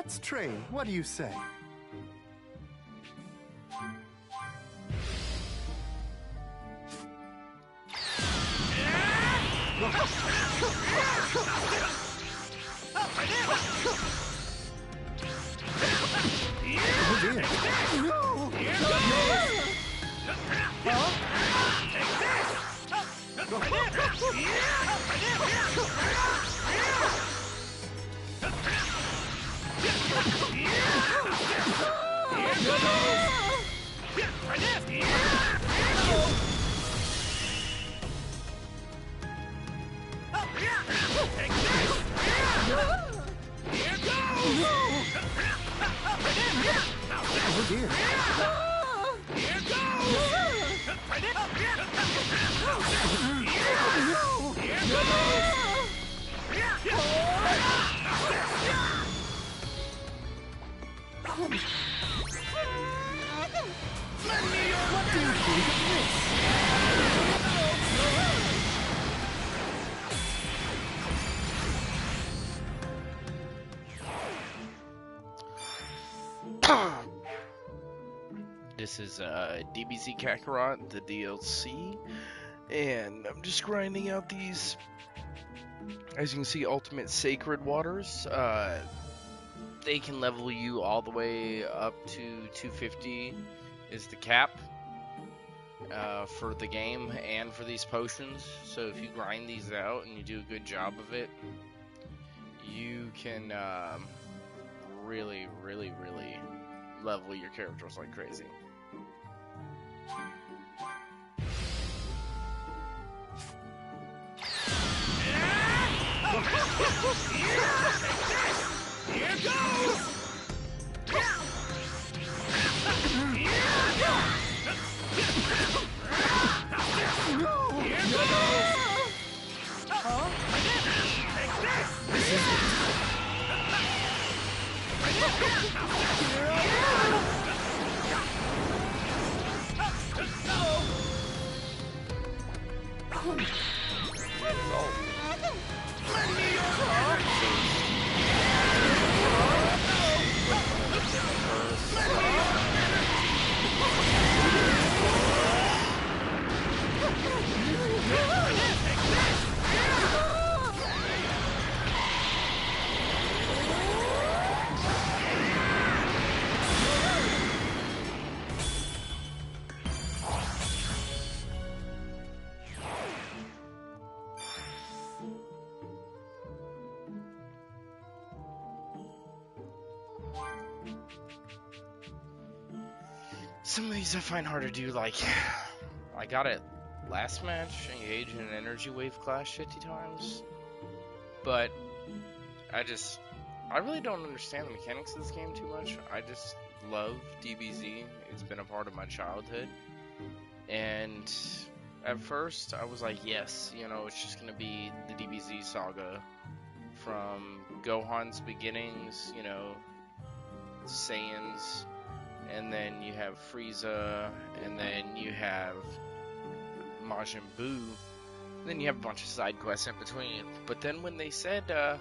Let's train. What do you say? Oh dear. No! Oh dear. What do you think of this? This is DBZ Kakarot, the DLC, and I'm just grinding out these, as you can see, Ultimate Sacred Waters. They can level you all the way up to 250 is the cap for the game and for these potions. So if you grind these out and you do a good job of it, you can really level your characters like crazy. Here goes! Some of these I find hard to do, like, I got it last match, engage in an energy wave clash 50 times, but I really don't understand the mechanics of this game too much. I just love DBZ. It's been a part of my childhood, and at first I was like, yes, you know, it's just gonna be the DBZ saga from Gohan's beginnings, you know, Saiyans, and then you have Frieza, and then you have Majin Buu, and then you have a bunch of side quests in between. But then when they said that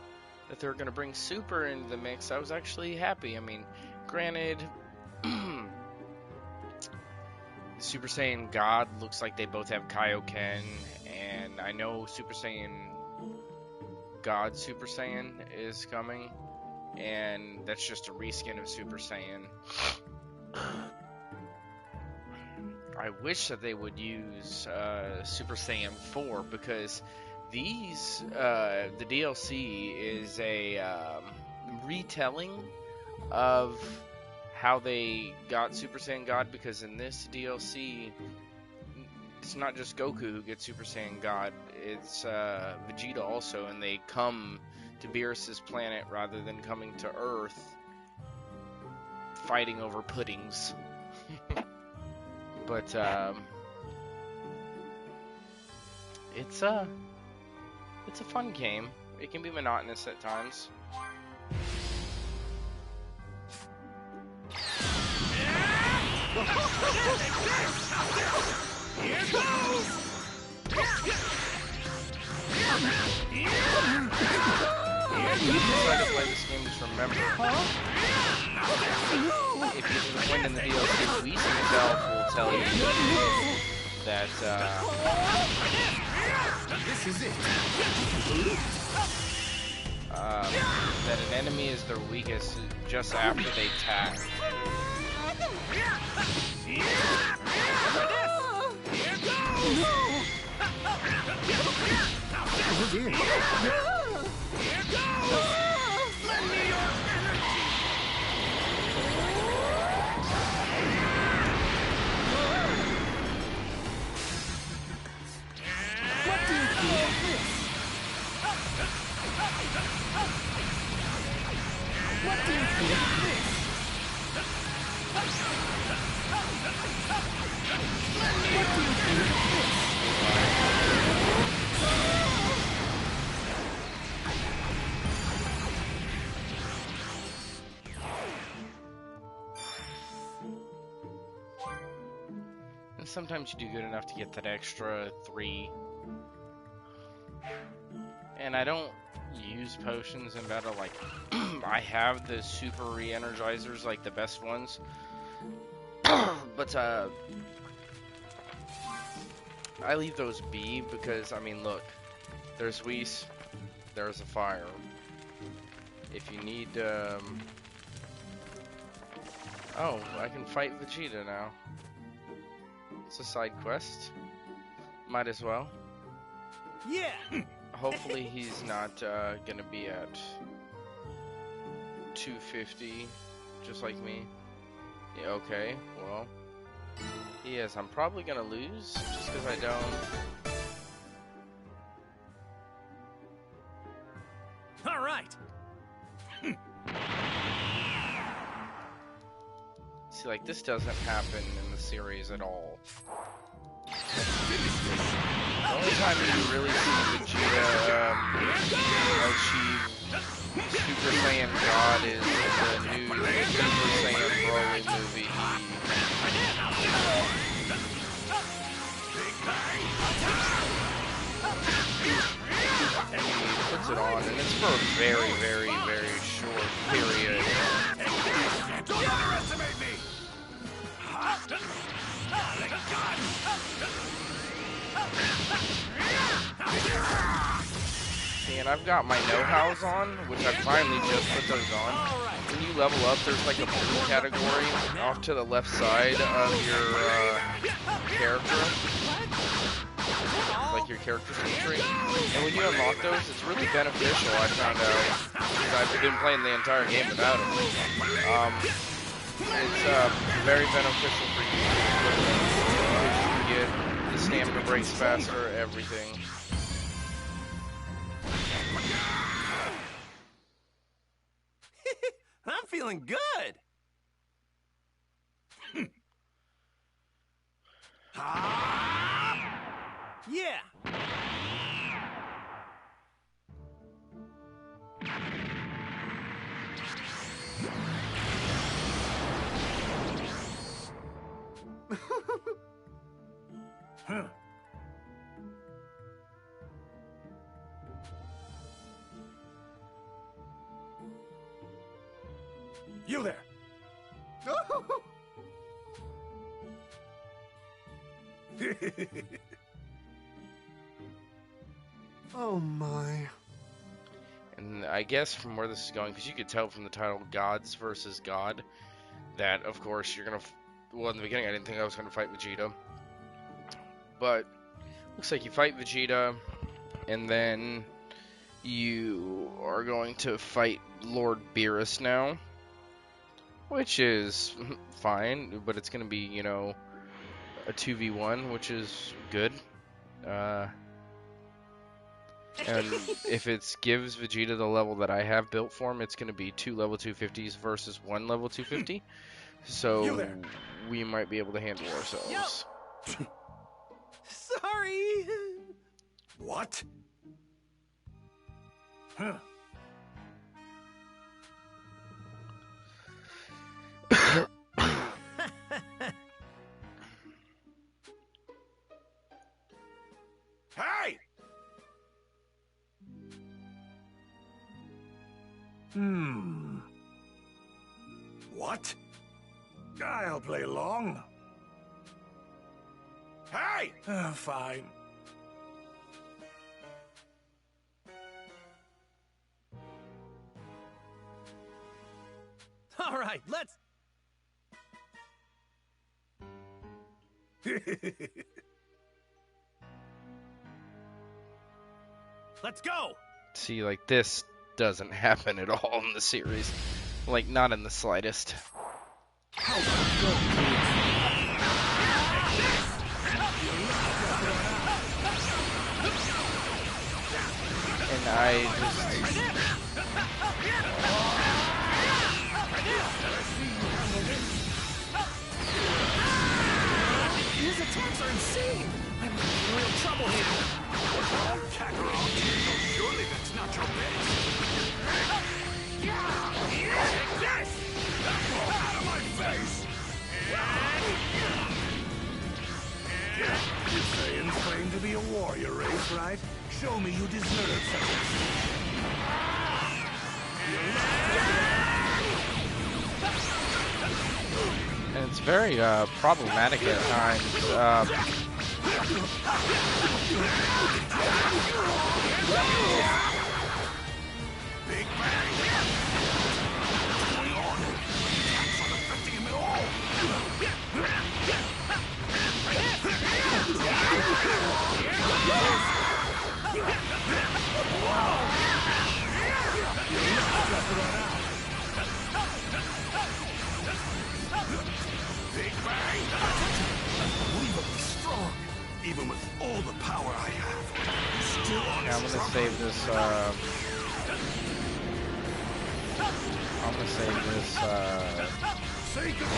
they were going to bring Super into the mix, I was actually happy. I mean, granted, Super Saiyan God looks like they both have Kaioken, and I know Super Saiyan God Super Saiyan is coming, and that's just a reskin of Super Saiyan. I wish that they would use Super Saiyan 4, because these, the DLC is a retelling of how they got Super Saiyan God, because in this DLC, it's not just Goku who gets Super Saiyan God, it's Vegeta also, and they come to Beerus's planet rather than coming to Earth fighting over puddings. But it's a fun game. It can be monotonous at times. Here goes! I decided to play this game Just remember, if you didn't win in the DLC, Whis himself will tell you that, This is it. that an enemy is their weakest just after they attack. Oh dear. What do you think of this? What do you think of this? What do you think of this? And sometimes you do good enough to get that extra 3. And I don't use potions in battle, like, I have the super re-energizers, like the best ones. But, I leave those be because, I mean, look, there's Whis, there's a fire. If you need, oh, I can fight Vegeta now. It's a side quest. Might as well. Yeah. Hopefully he's not gonna be at 250, just like me. Yeah, okay, well, he is. I'm probably gonna lose just because I don't. All right. See, like, this doesn't happen in the series at all. The only time you really see Vegeta achieve Super Saiyan God is in the new Super Saiyan Broly movie. And he puts it on, and it's for a very, very, very short period. Don't underestimate me. See, and I've got my know-hows on, which I finally just put those on. When you level up, there's like a blue category off to the left side of your character. Like your character tree. And when you unlock those, it's really beneficial, I found out. Because I've been playing the entire game without them. It's very beneficial for you. Because you can get the stamina breaks faster, everything. I'm feeling good. Yeah. Huh. You there. Oh my. And I guess from where this is going, because you could tell from the title, Gods versus God, that of course you're gonna. Well, in the beginning, I didn't think I was gonna fight Vegeta, but looks like you fight Vegeta, and then you are going to fight Lord Beerus now, which is fine, but it's gonna be, you know, a 2v1, which is good. And if it gives Vegeta the level that I have built for him, it's going to be 2 level 250s versus 1 level 250. So we might be able to handle ourselves. Sorry. What? Huh. Hey! What? I'll play along. Hey! Fine. All right, let's... Let's go! See, like, this doesn't happen at all in the series. Like, not in the slightest. And I just... His attacks are insane! I'm in real trouble here. KAKAROT, surely that's not your base. Take this! Out of my face! You Saiyans claim to be a warrior race, right? Show me you deserve something. And it's very problematic at times. Big bang! What's going on? Attacks aren't affecting him at all! Big bang! Unbelievably strong! Even with all the power I have, still on Yeah, I'm gonna save this. I'm gonna save this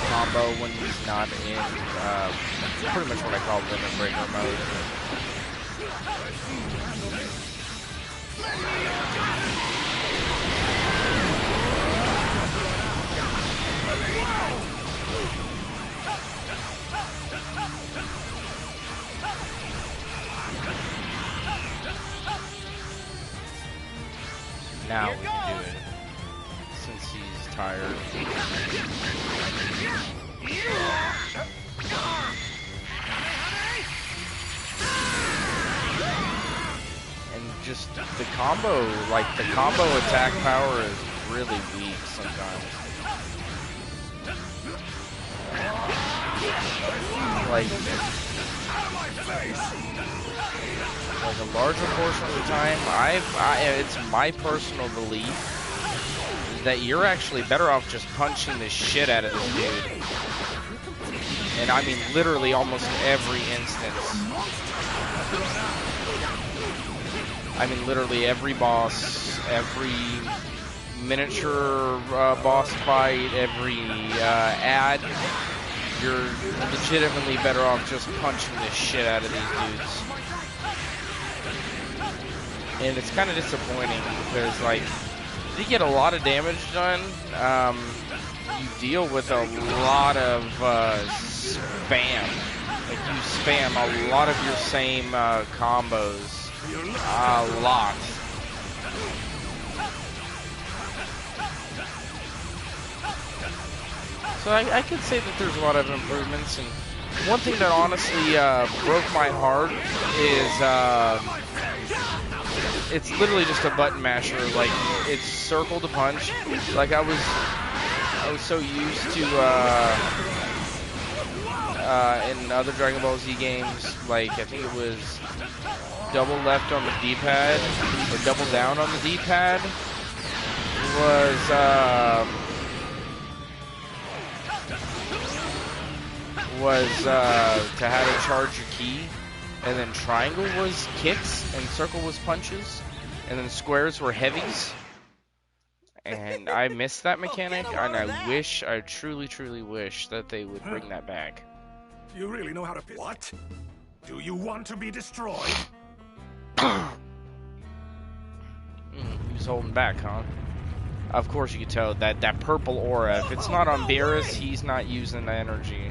combo when he's not in pretty much what I call limit breaker mode. Now we can do it, since he's tired. And just the combo, like the combo attack power is really weak sometimes. Like a larger portion of the time, it's my personal belief that you're actually better off just punching the shit out of this dude. And I mean literally almost every instance. I mean literally every boss, every miniature boss fight, every ad, you're legitimately better off just punching the shit out of these dudes. And it's kind of disappointing because, like, you get a lot of damage done. You deal with a lot of spam. Like, you spam a lot of your same combos. A lot. So I could say that there's a lot of improvements. And one thing that honestly broke my heart is... it's literally just a button masher. Like, it's circle to punch. Like, I was so used to in other Dragon Ball Z games, like I think it was double left on the D-pad or double down on the D-pad was to how to charge your ki. And then triangle was kicks, and circle was punches, and then squares were heavies. And I miss that mechanic, and I truly, truly wish that they would bring that back. You really know how to... What? Do you want to be destroyed? He was holding back, huh? Of course you could tell that purple aura, if it's not on Beerus, he's not using the energy.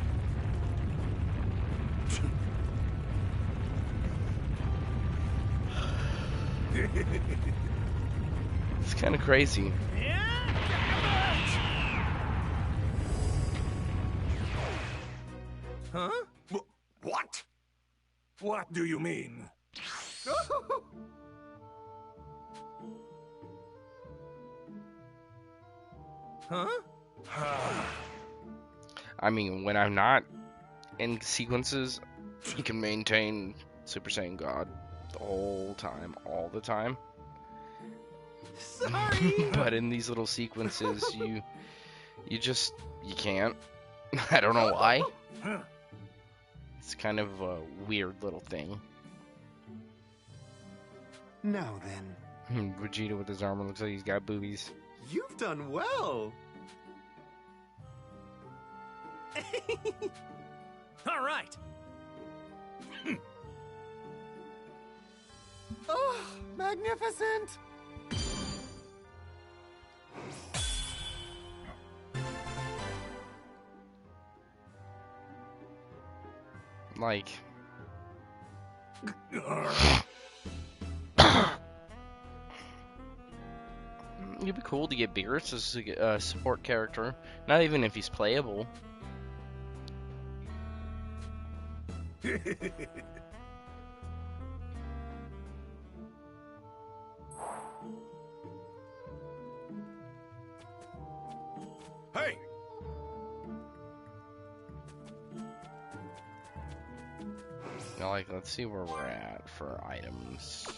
It's kind of crazy. Huh? What? What do you mean? Huh? I mean, when I'm not in sequences, you can maintain Super Saiyan God the whole time, all the time. Sorry. But in these little sequences, you can't. I don't know why. It's kind of a weird little thing. Now then, Vegeta with his armor looks like he's got boobies. you've done well. All right. Oh, magnificent! Like, it'd be cool to get Beerus as a support character. Not even if he's playable. Hey! Now, like, let's see where we're at for items.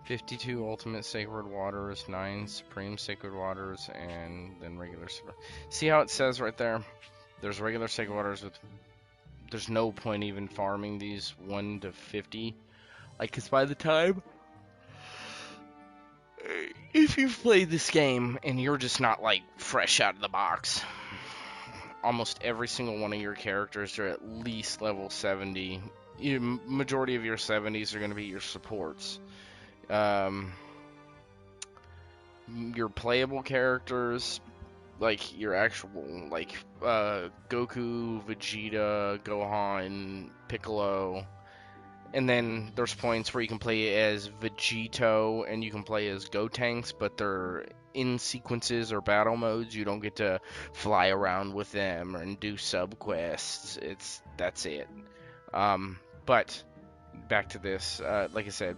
52 Ultimate Sacred Waters, 9 Supreme Sacred Waters, and then regular. See how it says right there? There's regular Sacred Waters with. There's no point even farming these 1 to 50. Like, cause by the time. If you've played this game and you're just not, like, fresh out of the box, almost every single one of your characters are at least level 70. Majority of your 70s are going to be your supports. Your playable characters, like your actual, like Goku, Vegeta, Gohan, Piccolo, and then there's points where you can play as Vegito and you can play as Gotenks, but they're in sequences or battle modes. You don't get to fly around with them and do subquests. That's it. But back to this, like I said,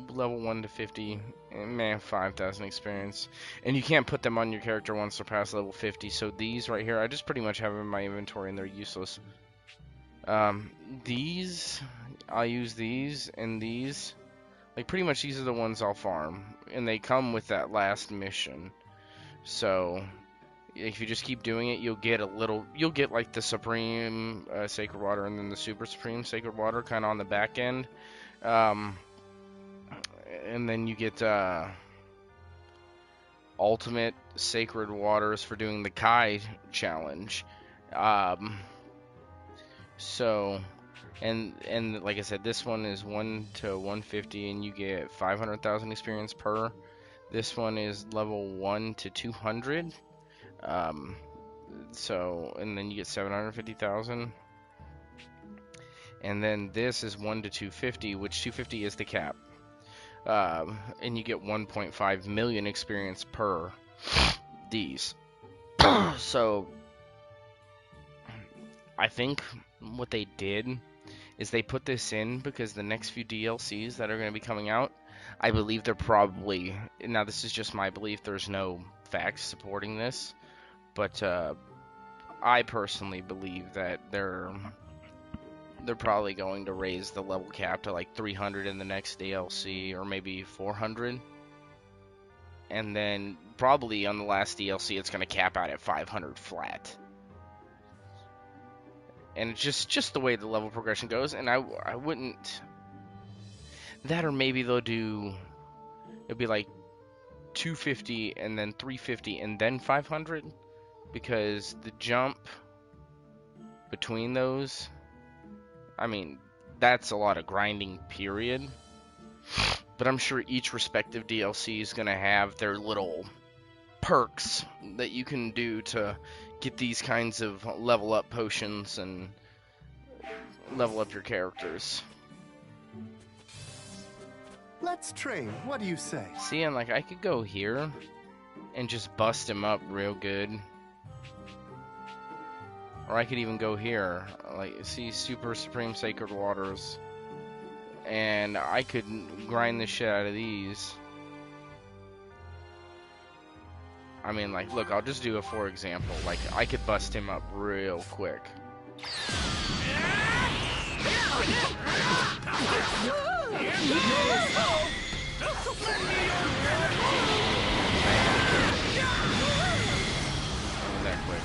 level 1 to 50, man, 5,000 experience, and you can't put them on your character once they're past level 50. So these right here, I just pretty much have in my inventory and they're useless. These, I'll use these and these. Like, pretty much these are the ones I'll farm. And they come with that last mission. So, if you just keep doing it, you'll get like the Supreme Sacred Water and then the Super Supreme Sacred Water kind of on the back end. And then you get Ultimate Sacred Waters for doing the Kai challenge. So, and like I said, this one is 1 to 150, and you get 500,000 experience per. This one is level 1 to 200. So, and then you get 750,000. And then this is 1 to 250, which 250 is the cap. And you get 1.5 million experience per these. So, I think what they did is they put this in because the next few DLCs that are going to be coming out, I believe they're probably, now this is just my belief, there's no facts supporting this, but I personally believe that they're probably going to raise the level cap to like 300 in the next DLC, or maybe 400, and then probably on the last DLC it's going to cap out at 500 flat. And it's just the way the level progression goes, and I wouldn't... That, or maybe they'll do... It'll be like 250, and then 350, and then 500, because the jump between those... I mean, that's a lot of grinding, period. But I'm sure each respective DLC is going to have their little perks that you can do to get these kinds of level up potions and level up your characters. Let's train. What do you say? See, and like I could go here and just bust him up real good. Or I could even go here, like, see Super Supreme Sacred Waters. And I could grind the shit out of these. I mean, like, look, I'll just do a for example. Like, I could bust him up real quick. That quick.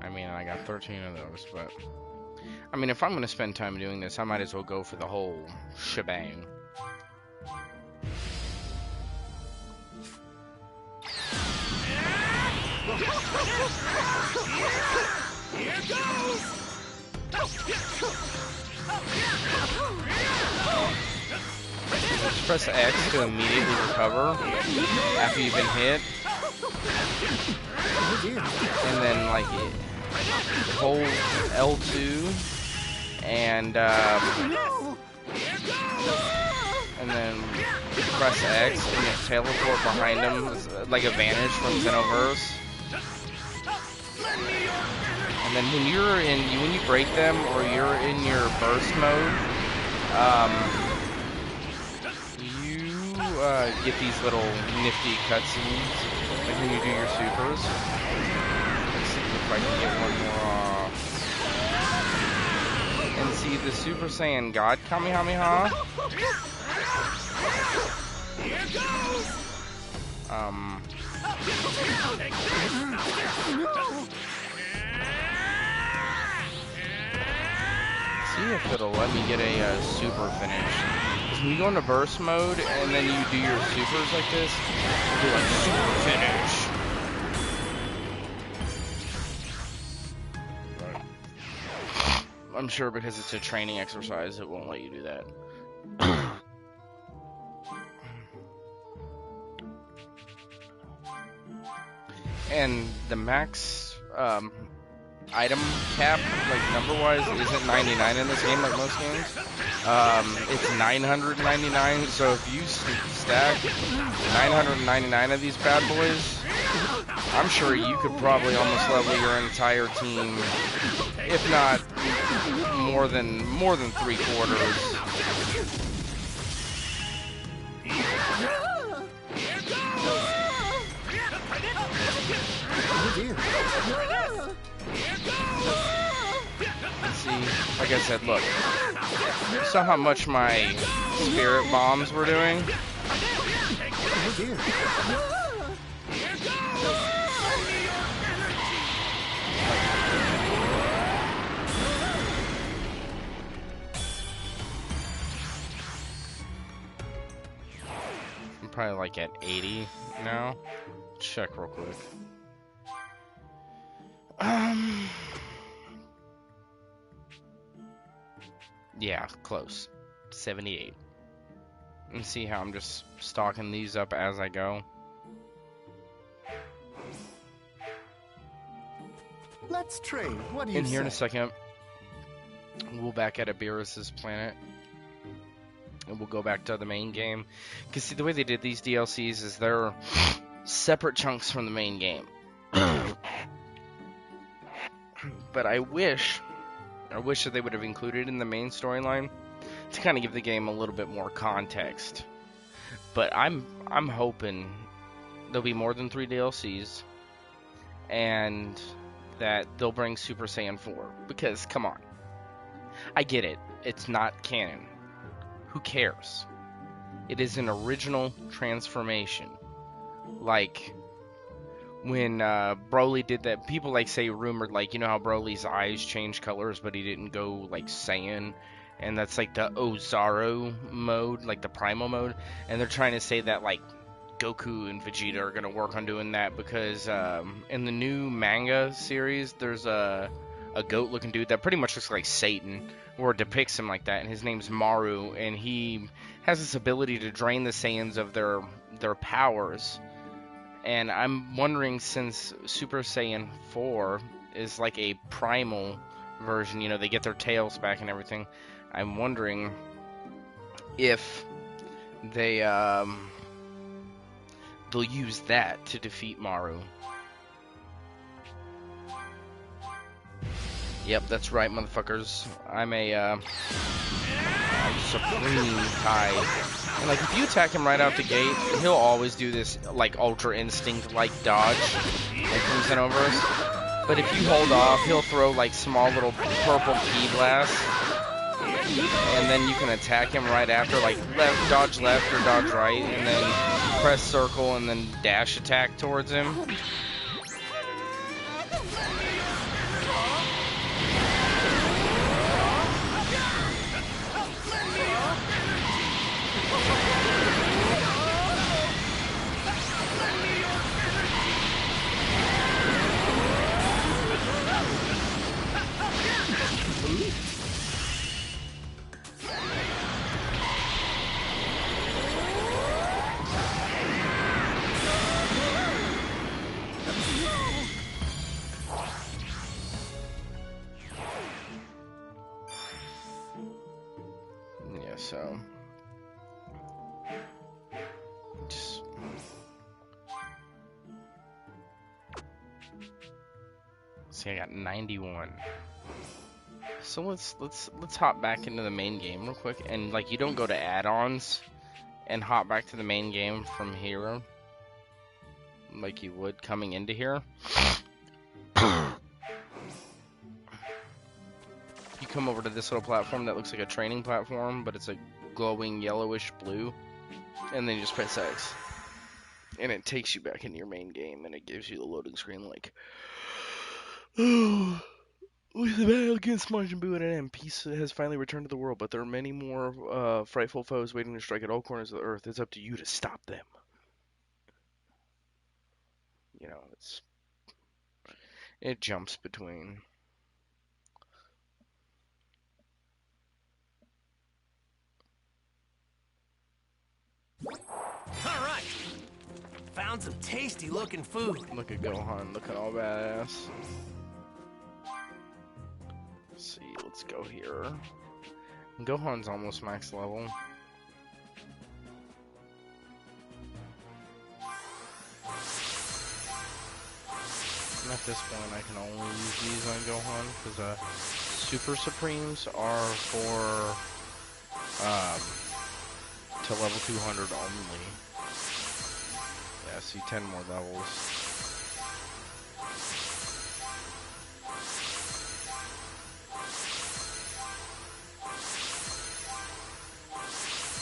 I mean, I got 13 of those, but I mean, if I'm going to spend time doing this, I might as well go for the whole shebang. Here goes! Just press X to immediately recover after you've been hit. And then, like, hold L2 and then press X and you teleport behind him, like a vanish from Xenoverse. And then when you break them or you're in your burst mode, you get these little nifty cutscenes, like when you do your supers. Let's see if I can get one more off. And see the Super Saiyan God Kamehameha. See if it'll let me get a super finish. Because when you go into burst mode and then you do your supers like this, you do like super finish. But I'm sure because it's a training exercise, it won't let you do that. And the max item cap, like number-wise, isn't 99 in this game like most games. It's 999, so if you stack 999 of these bad boys, I'm sure you could probably almost level your entire team, if not more than 3/4. See, like I said, look. You saw how much my spirit bombs were doing? I'm probably like at 80 now. Check real quick. Yeah, close. 78. And see how I'm just stocking these up as I go. Let's trade. What do you In here say? in a second, we'll back at Abiris's planet. And we'll go back to the main game. Because see, the way they did these DLCs is they're separate chunks from the main game. But I wish that they would have included in the main storyline to kind of give the game a little bit more context. But I'm hoping there'll be more than 3 DLCs, and that they'll bring Super Saiyan 4. Because, come on. I get it. It's not canon. Who cares? It is an original transformation. Like when Broly did that, people like say rumored, like, you know how Broly's eyes changed colors, but he didn't go like Saiyan, and that's like the Ozaru mode, like the primal mode, and they're trying to say that like Goku and Vegeta are gonna work on doing that because in the new manga series, there's a goat-looking dude that pretty much looks like Satan, or depicts him like that, and his name's Maru, and he has this ability to drain the Saiyans of their powers. And I'm wondering, since Super Saiyan 4 is like a primal version, you know, they get their tails back and everything, I'm wondering if they'll use that to defeat Maru. Yep, that's right, motherfuckers. I'm a Supreme Kai. And like, if you attack him right out the gate, he'll always do this like Ultra Instinct like dodge, like from Xenoverse. But if you hold off, he'll throw like small little purple ki blasts, and then you can attack him right after, like dodge left or dodge right, and then press circle and then dash attack towards him. So, just see, I got 91. So let's hop back into the main game real quick, and like, you don't go to add-ons and hop back to the main game from here like you would coming into here. You come over to this little platform that looks like a training platform, but it's a glowing yellowish blue, and then you just press X, and it takes you back into your main game, and it gives you the loading screen like, oh, with the battle against Majin Buu at an end, peace has finally returned to the world, but there are many more frightful foes waiting to strike at all corners of the earth. It's up to you to stop them. You know, it jumps between. All right. Found some tasty looking food. Look at Gohan, looking all badass. Let's see, let's go here. Gohan's almost max level. And at this point, I can only use these on Gohan because Super Supremes are for to level 200 only. Yeah, see, 10 more levels.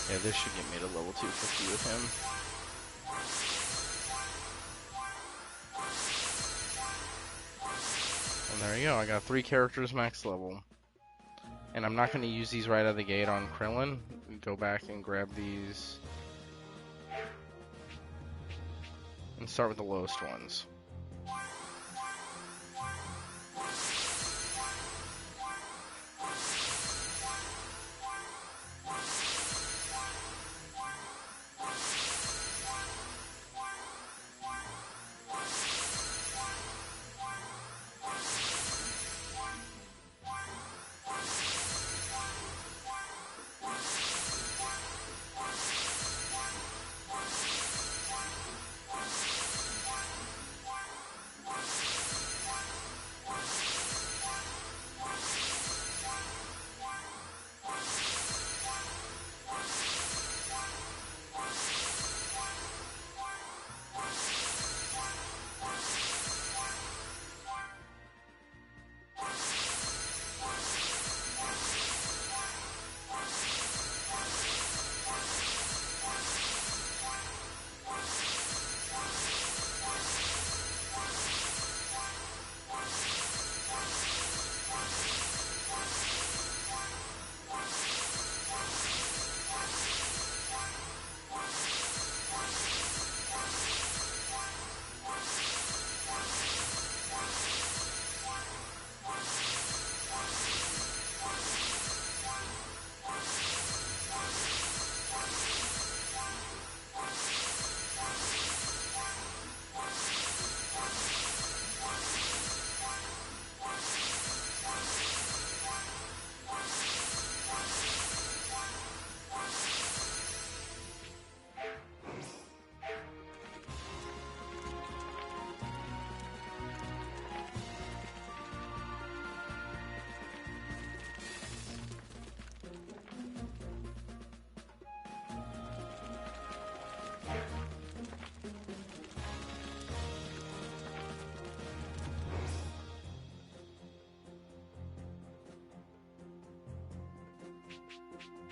Yeah, this should get me to level 250 with him. And there you go, I got 3 characters max level. And I'm not going to use these right out of the gate on Krillin. Go back and grab these. And start with the lowest ones.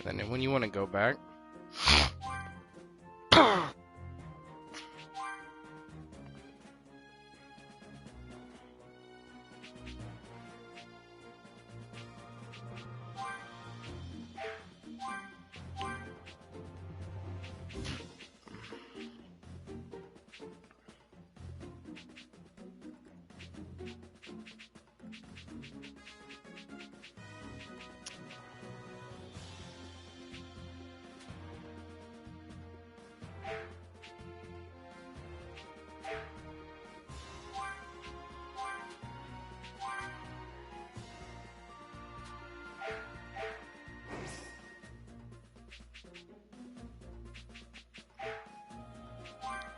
And then when you want to go back,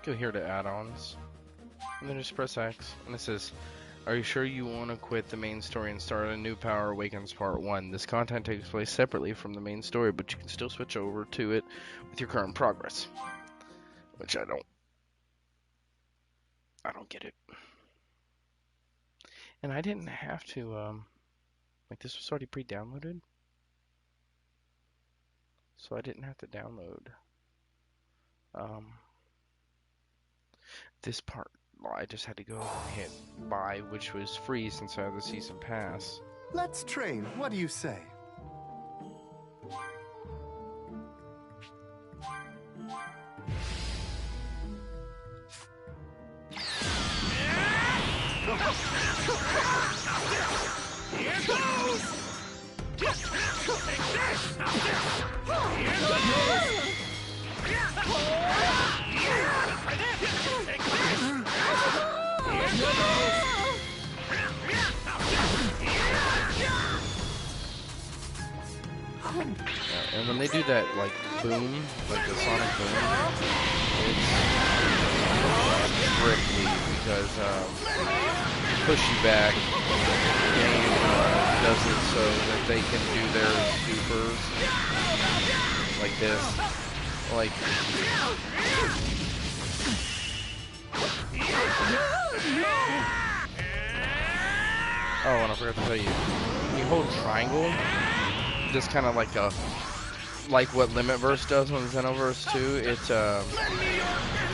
go here to add-ons, and then just press X, and it says, are you sure you want to quit the main story and start a new Power Awakens Part 1? This content takes place separately from the main story, but you can still switch over to it with your current progress. Which I don't get it. And I didn't have to, like, this was already pre-downloaded, so I didn't have to download this part. Well, I just had to go and hit buy, which was free since I have the season pass. Let's train. What do you say? Here goes! Take this! Here goes! And when they do that, like, boom, like the sonic boom, it's strictly because push you back, game does it so that they can do their supers like this, like. Oh, and I forgot to tell you, when you hold triangle, just kind of like what Limitverse does on Xenoverse 2,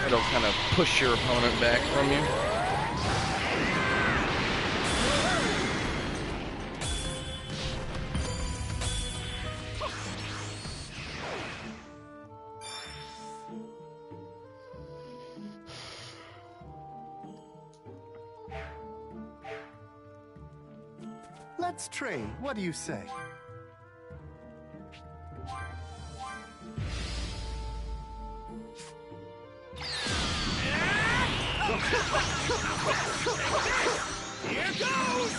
it'll kind of push your opponent back from you. Let's train. What do you say? Here goes!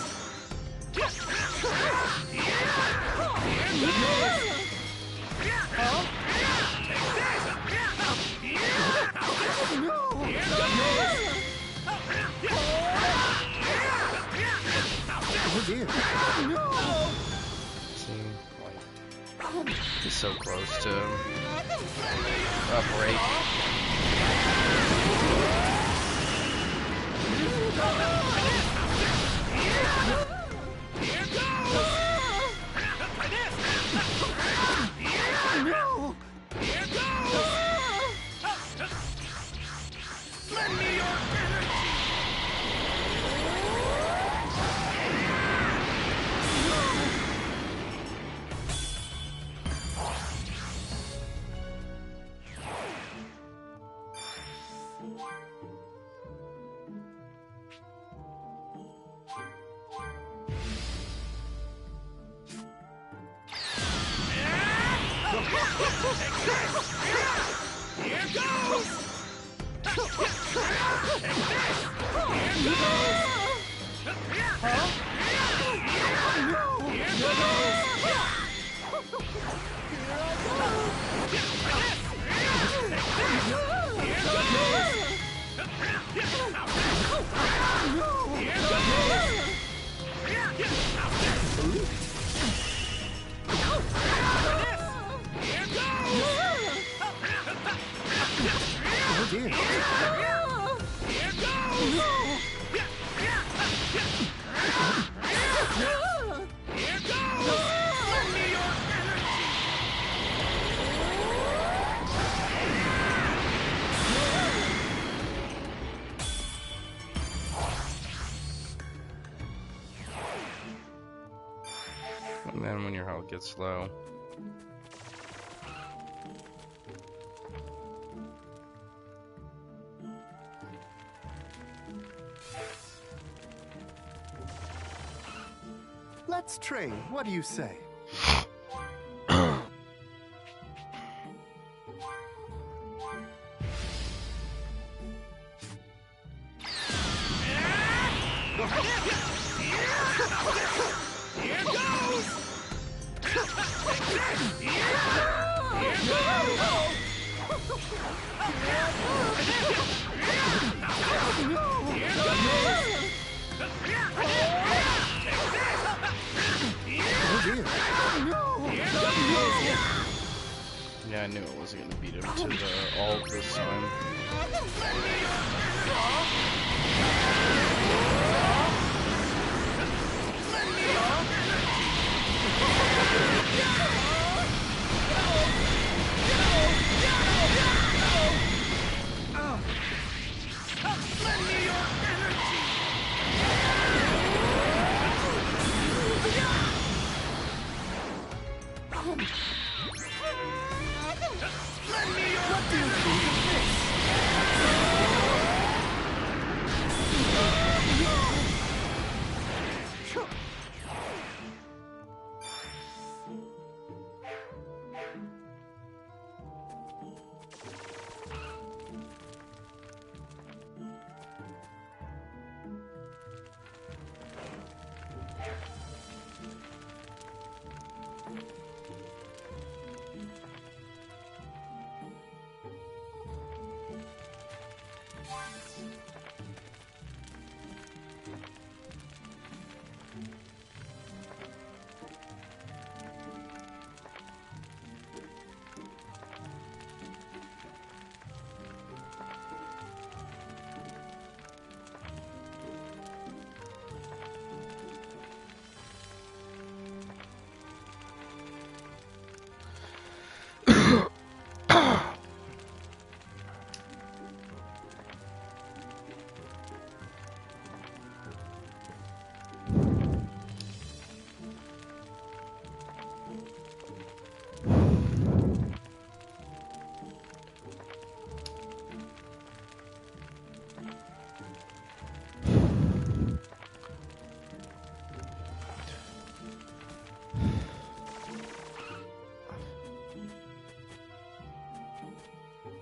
Oh dear. See, like, he's so close to a break. Oh dear. Here goes! gets low. Let's train. What do you say? Yeah, I knew I wasn't gonna beat him to the ult this time.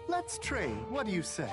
Let's train. What do you say?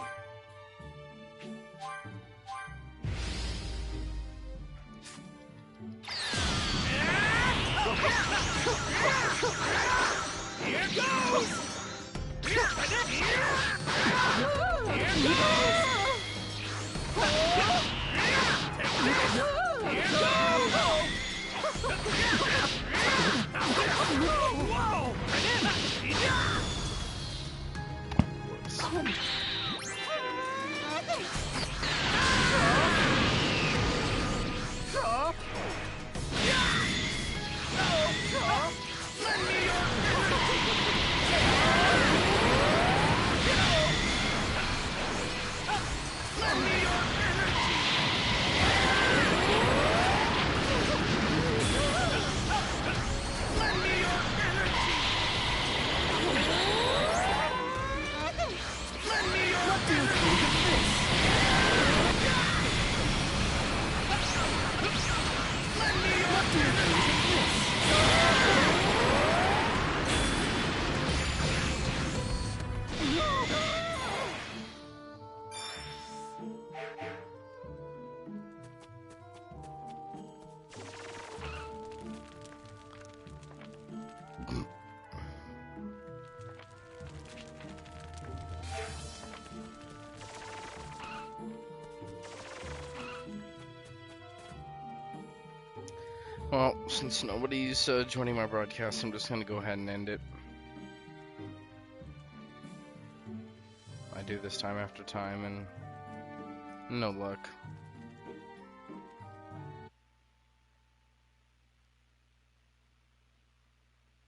Well, since nobody's joining my broadcast, I'm just going to go ahead and end it. I do this time after time, and no luck.